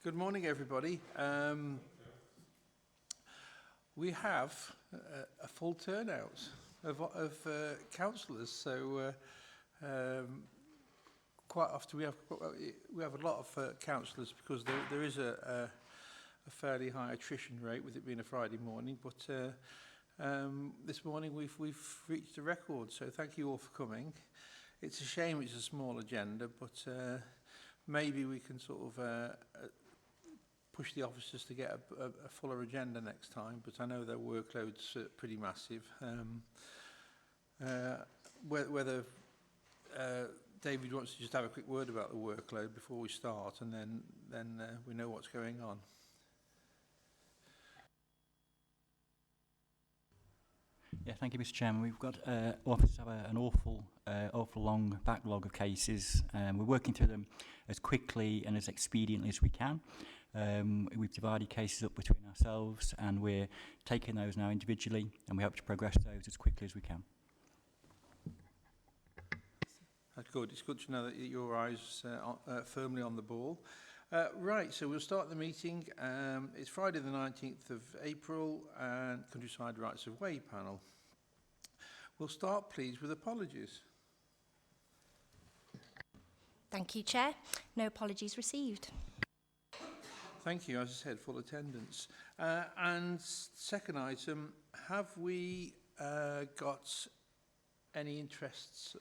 Good morning, everybody. We have a full turnout of councillors, so quite often we have a lot of councillors because there is a fairly high attrition rate with it being a Friday morning. But this morning we've reached a record, so thank you all for coming. It's a shame it's a small agenda, but maybe we can sort of push the officers to get a fuller agenda next time, but I know their workload's pretty massive. Whether David wants to just have a quick word about the workload before we start, and then we know what's going on. Yeah, thank you, Mr. Chairman. We've got officers have an awful long backlog of cases. We're working through them as quickly and as expediently as we can. We've divided cases up between ourselves, and we're taking those now individually, and we hope to progress those as quickly as we can. That's good. It's good to know that your eyes firmly on the ball. Right, so we'll start the meeting. It's Friday the 19th of April, and Countryside Rights of Way panel. We'll start, please, with apologies. Thank you, Chair. No apologies received. Thank you. As I said, full attendance. And second item, have we got any interests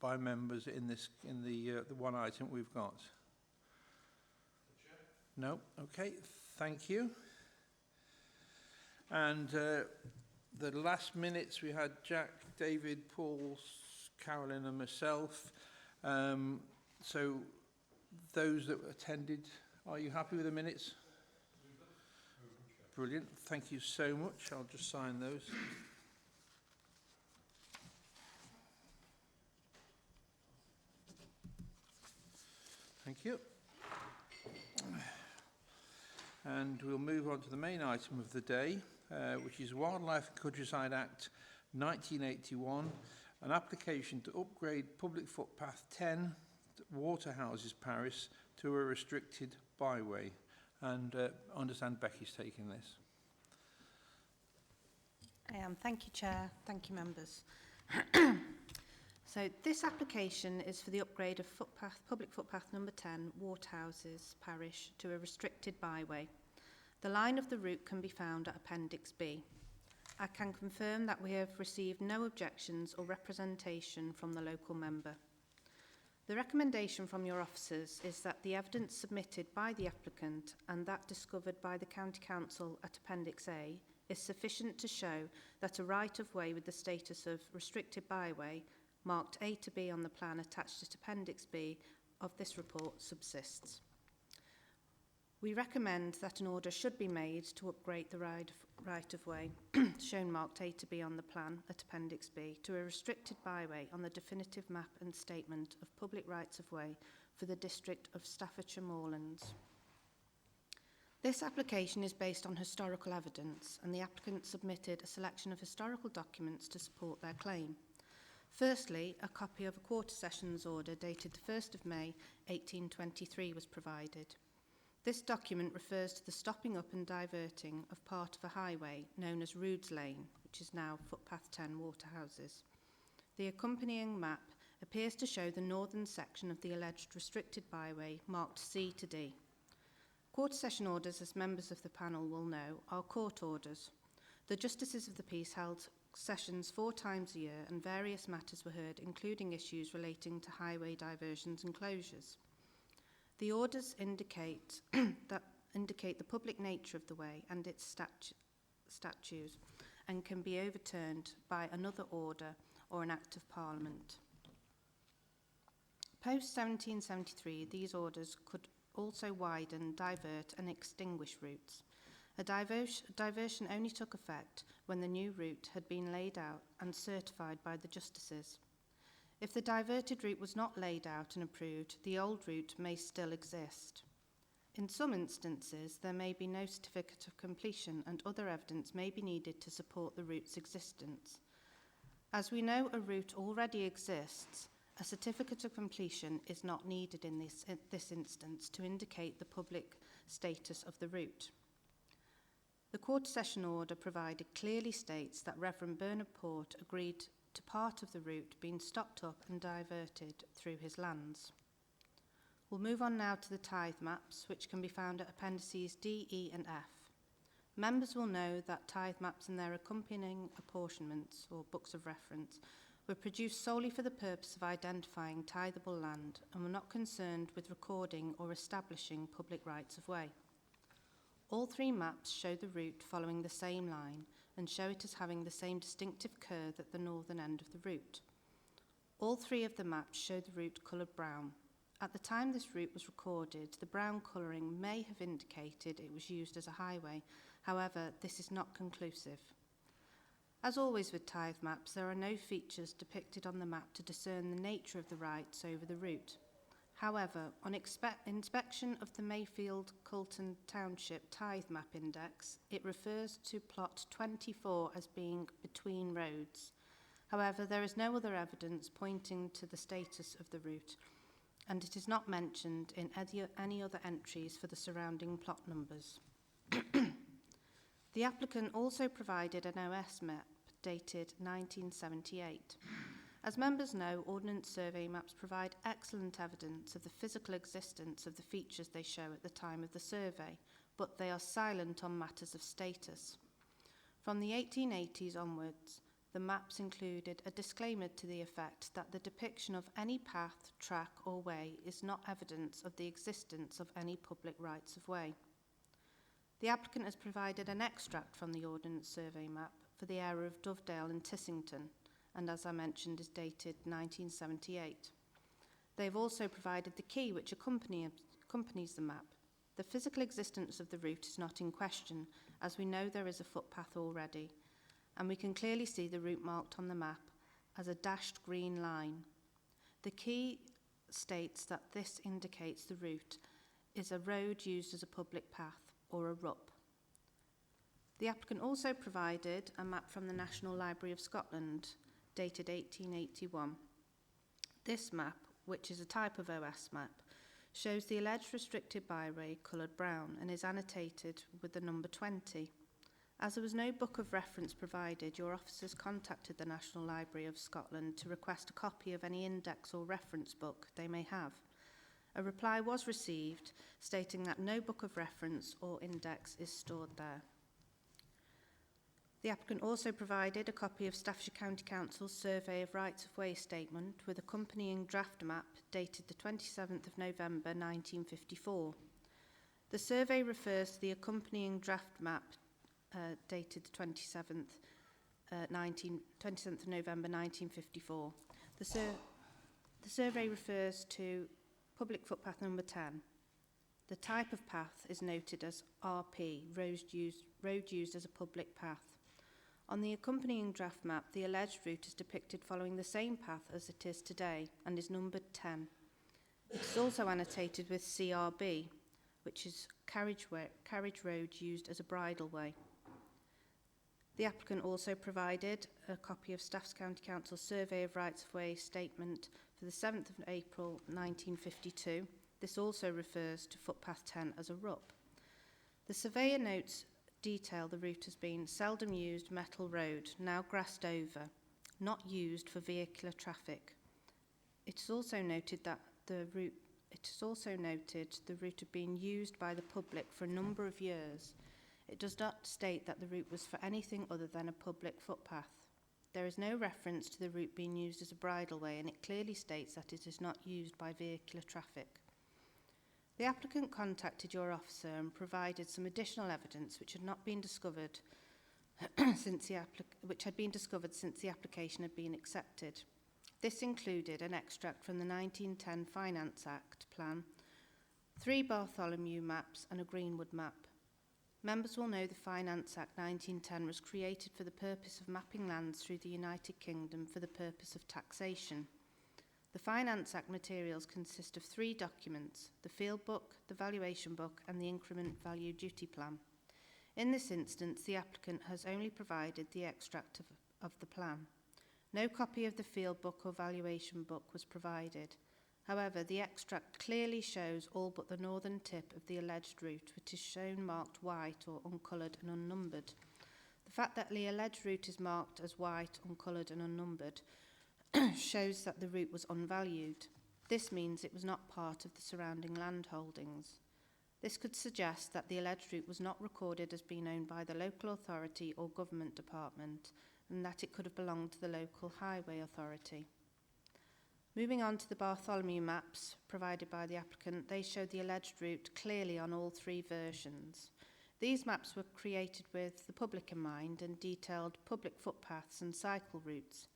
by members in the one item we've got? No? Okay, thank you. And the last minutes we had Jack, David, Paul, Carolyn and myself. So those that attended, are you happy with the minutes? Brilliant, thank you so much. I'll just sign those. Thank you. And we'll move on to the main item of the day, which is Wildlife and Countryside Act 1981, an application to upgrade public footpath 10 Waterhouses Parish to a restricted byway. And I understand Becky's taking this. I am. Thank you, Chair. Thank you, members. So this application is for the upgrade of public footpath number 10, Waterhouses Parish, to a restricted byway. The line of the route can be found at Appendix B. I can confirm that we have received no objections or representation from the local member. The recommendation from your officers is that the evidence submitted by the applicant and that discovered by the County Council at Appendix A is sufficient to show that a right-of-way with the status of restricted byway marked A to B on the plan attached to Appendix B of this report subsists. We recommend that an order should be made to upgrade the right-of-way shown marked A to B on the plan at Appendix B to a restricted byway on the definitive map and statement of public rights-of-way for the district of Staffordshire Moorlands. This application is based on historical evidence, and the applicant submitted a selection of historical documents to support their claim. Firstly, a copy of a Quarter Sessions order dated the 1st of May 1823 was provided. This document refers to the stopping up and diverting of part of a highway known as Rood's Lane, which is now Footpath 10 Waterhouses. The accompanying map appears to show the northern section of the alleged restricted byway marked C to D. Quarter Session orders, as members of the panel will know, are court orders. The Justices of the Peace held sessions 4 times a year, and various matters were heard, including issues relating to highway diversions and closures. The orders indicate the public nature of the way and its statutes, and can be overturned by another order or an Act of Parliament. Post 1773, these orders could also widen, divert and extinguish routes. A diversion only took effect when the new route had been laid out and certified by the Justices. If the diverted route was not laid out and approved, the old route may still exist. In some instances, there may be no certificate of completion and other evidence may be needed to support the route's existence. As we know a route already exists, a certificate of completion is not needed in this instance to indicate the public status of the route. The Quarter Session Order provided clearly states that Reverend Bernard Port agreed to part of the route being stopped up and diverted through his lands. We'll move on now to the tithe maps, which can be found at appendices D, E and F. Members will know that tithe maps and their accompanying apportionments, or books of reference, were produced solely for the purpose of identifying tithable land and were not concerned with recording or establishing public rights of way. All three maps show the route following the same line and show it as having the same distinctive curve at the northern end of the route. All three of the maps show the route coloured brown. At the time this route was recorded, the brown colouring may have indicated it was used as a highway. However, this is not conclusive. As always with tithe maps, there are no features depicted on the map to discern the nature of the rights over the route. However, on inspection of the Mayfield-Coulton Township Tithe Map Index, it refers to plot 24 as being between roads. However, there is no other evidence pointing to the status of the route, and it is not mentioned in any other entries for the surrounding plot numbers. The applicant also provided an OS map dated 1978. As members know, Ordnance Survey maps provide excellent evidence of the physical existence of the features they show at the time of the survey, but they are silent on matters of status. From the 1880s onwards, the maps included a disclaimer to the effect that the depiction of any path, track or way is not evidence of the existence of any public rights of way. The applicant has provided an extract from the Ordnance Survey map for the area of Dovedale and Tissington, and as I mentioned is dated 1978. They've also provided the key which accompanies the map. The physical existence of the route is not in question, as we know there is a footpath already, and we can clearly see the route marked on the map as a dashed green line. The key states that this indicates the route is a road used as a public path, or a RUP. The applicant also provided a map from the National Library of Scotland, dated 1881. This map, which is a type of OS map, shows the alleged restricted byway coloured brown and is annotated with the number 20. As there was no book of reference provided, your officers contacted the National Library of Scotland to request a copy of any index or reference book they may have. A reply was received stating that no book of reference or index is stored there. The applicant also provided a copy of Staffordshire County Council's Survey of Rights of Way statement with accompanying draft map dated the 27th of November 1954. The survey refers to the accompanying draft map dated the 27th of November 1954. The survey refers to public footpath number 10. The type of path is noted as RP, road used as a public path. On the accompanying draft map, the alleged route is depicted following the same path as it is today and is numbered 10. It is also annotated with CRB, which is carriage road used as a bridleway. The applicant also provided a copy of Staffordshire County Council's Survey of Rights of Way statement for the 7th of April 1952. This also refers to footpath 10 as a RUP. The surveyor notes detail the route as being seldom used metal road, now grassed over, not used for vehicular traffic. It is also noted that the route had been used by the public for a number of years. It does not state that the route was for anything other than a public footpath. There is no reference to the route being used as a bridleway, and it clearly states that it is not used by vehicular traffic. The applicant contacted your officer and provided some additional evidence which had not been discovered since the application had been accepted. This included an extract from the 1910 Finance Act plan, 3 Bartholomew maps and a Greenwood map. Members will know the Finance Act 1910 was created for the purpose of mapping lands through the United Kingdom for the purpose of taxation. The Finance Act materials consist of 3 documents: the Field Book, the Valuation Book and the Increment Value Duty Plan. In this instance, the applicant has only provided the extract of the plan. No copy of the field book or valuation book was provided. However, the extract clearly shows all but the northern tip of the alleged route, which is shown marked white or uncoloured and unnumbered. The fact that the alleged route is marked as white, uncoloured and unnumbered shows that the route was unvalued. This means it was not part of the surrounding land holdings. This could suggest that the alleged route was not recorded as being owned by the local authority or government department, and that it could have belonged to the local highway authority. Moving on to the Bartholomew maps provided by the applicant, they show the alleged route clearly on all three versions. These maps were created with the public in mind and detailed public footpaths and cycle routes.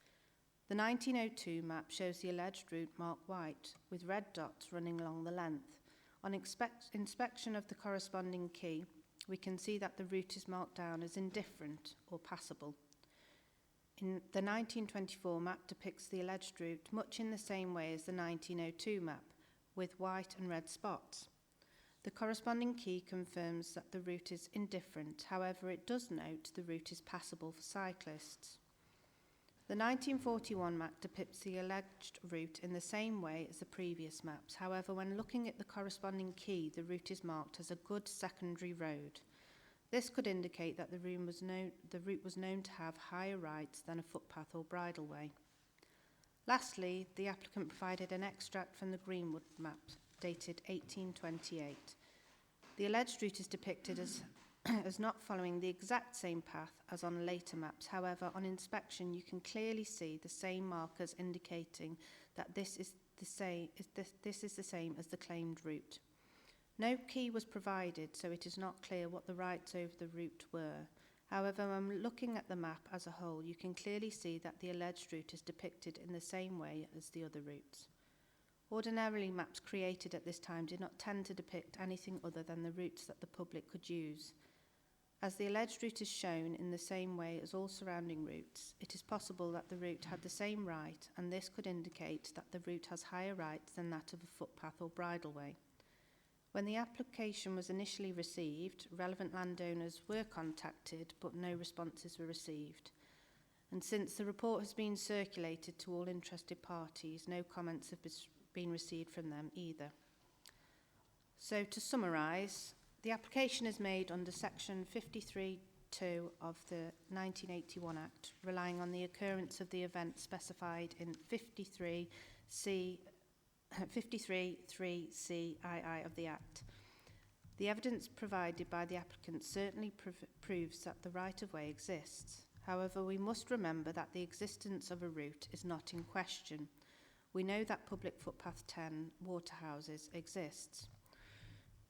The 1902 map shows the alleged route marked white, with red dots running along the length. On inspection of the corresponding key, we can see that the route is marked down as indifferent or passable. In the 1924 map depicts the alleged route much in the same way as the 1902 map, with white and red spots. The corresponding key confirms that the route is indifferent, however it does note the route is passable for cyclists. The 1941 map depicts the alleged route in the same way as the previous maps. However, when looking at the corresponding key, the route is marked as a good secondary road. This could indicate that the route was known to have higher rights than a footpath or bridleway. Lastly, the applicant provided an extract from the Greenwood map, dated 1828. The alleged route is depicted as not following the exact same path as on later maps. However, on inspection, you can clearly see the same markers indicating that this is the same as the claimed route. No key was provided, so it is not clear what the rights over the route were. However, when looking at the map as a whole, you can clearly see that the alleged route is depicted in the same way as the other routes. Ordinarily, maps created at this time did not tend to depict anything other than the routes that the public could use. As the alleged route is shown in the same way as all surrounding routes, it is possible that the route had the same right, and this could indicate that the route has higher rights than that of a footpath or bridleway. When the application was initially received, relevant landowners were contacted, but no responses were received. And since the report has been circulated to all interested parties, no comments have been received from them either. So to summarise, the application is made under section 53(2) of the 1981 Act, relying on the occurrence of the event specified in 53(3)(c)(ii) of the Act. The evidence provided by the applicant certainly proves that the right-of-way exists. However, we must remember that the existence of a route is not in question. We know that public footpath 10 Waterhouses exists.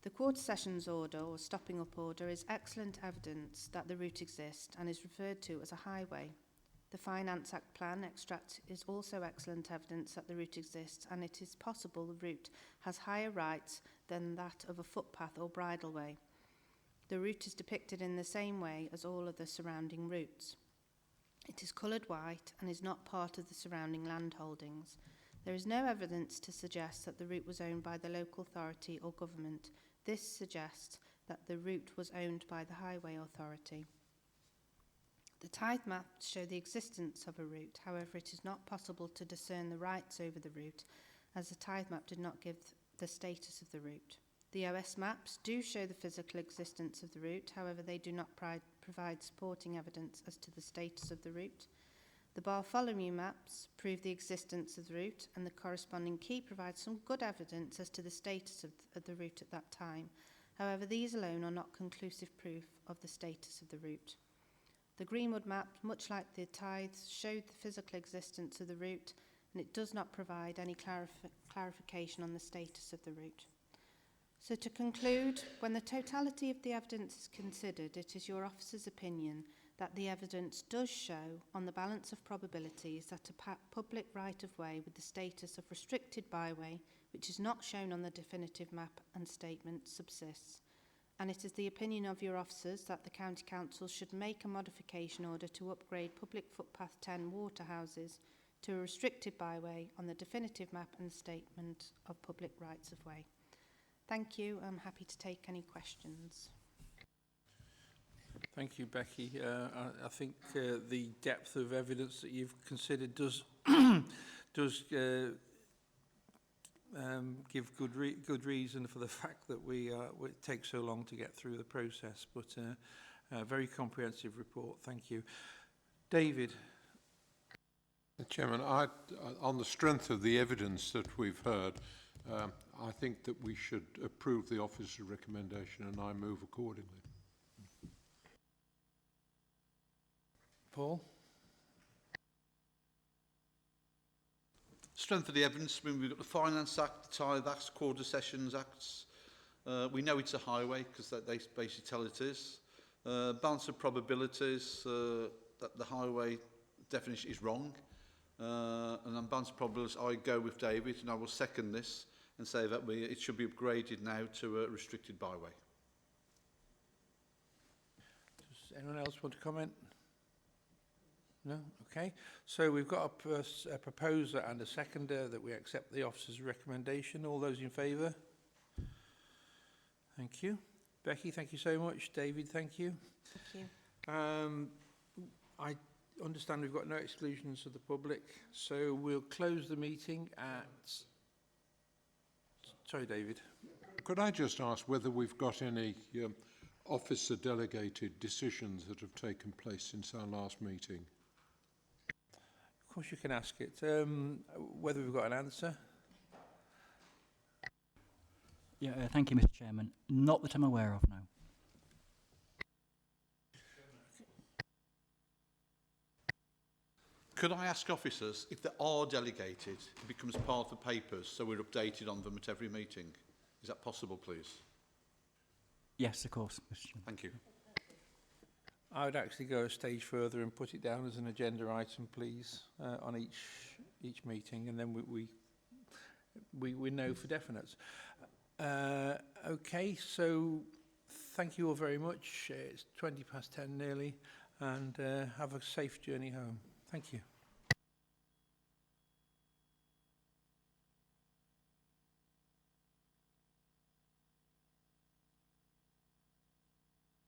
The Quarter Sessions Order or Stopping Up Order is excellent evidence that the route exists and is referred to as a highway. The Finance Act Plan extract is also excellent evidence that the route exists, and it is possible the route has higher rights than that of a footpath or bridleway. The route is depicted in the same way as all of the surrounding routes. It is coloured white and is not part of the surrounding land holdings. There is no evidence to suggest that the route was owned by the local authority or government. This suggests that the route was owned by the highway authority. The tithe maps show the existence of a route. However, it is not possible to discern the rights over the route, as the tithe map did not give the status of the route. The OS maps do show the physical existence of the route. However, they do not provide supporting evidence as to the status of the route. The Bartholomew maps prove the existence of the route, and the corresponding key provides some good evidence as to the status of the route at that time. However, these alone are not conclusive proof of the status of the route. The Greenwood map, much like the tithes, showed the physical existence of the route, and it does not provide any clarification on the status of the route. So to conclude, when the totality of the evidence is considered, it is your officer's opinion that the evidence does show, on the balance of probabilities, that a public right-of-way with the status of restricted byway, which is not shown on the definitive map and statement, subsists. And it is the opinion of your officers that the County Council should make a modification order to upgrade public footpath 10 Waterhouses to a restricted byway on the definitive map and statement of public rights-of-way. Thank you. I'm happy to take any questions. Thank you, Becky. I think the depth of evidence that you've considered does give good reason for the fact that it takes so long to get through the process. But a very comprehensive report. Thank you, David. Chairman, on the strength of the evidence that we've heard, I think that we should approve the officer's recommendation, and I move accordingly. Paul? Strength of the evidence, I mean, we've got the Finance Act, the Tithe Acts, Quarter Sessions Acts. We know it's a highway because they basically tell it is. Balance of probabilities, that the highway definition is wrong. And on balance of probabilities, I go with David, and I will second this and say that it should be upgraded now to a restricted byway. Does anyone else want to comment? No? Okay. So we've got a proposer and a seconder that we accept the officer's recommendation. All those in favour? Thank you. Becky, thank you so much. David, thank you. Thank you. I understand we've got no exclusions of the public, so we'll close the meeting at... Sorry, David. Could I just ask whether we've got any officer-delegated decisions that have taken place since our last meeting? Of course you can ask it. Whether we've got an answer? Yeah, thank you, Mr. Chairman. Not that I'm aware of, no. Could I ask officers, if they are delegated, it becomes part of the papers, so we're updated on them at every meeting? Is that possible, please? Yes, of course, Mr. Chairman. Thank you. I would actually go a stage further and put it down as an agenda item, please, on each meeting, and then we know for definite. Okay, so thank you all very much. It's 10:20 nearly, and have a safe journey home. Thank you.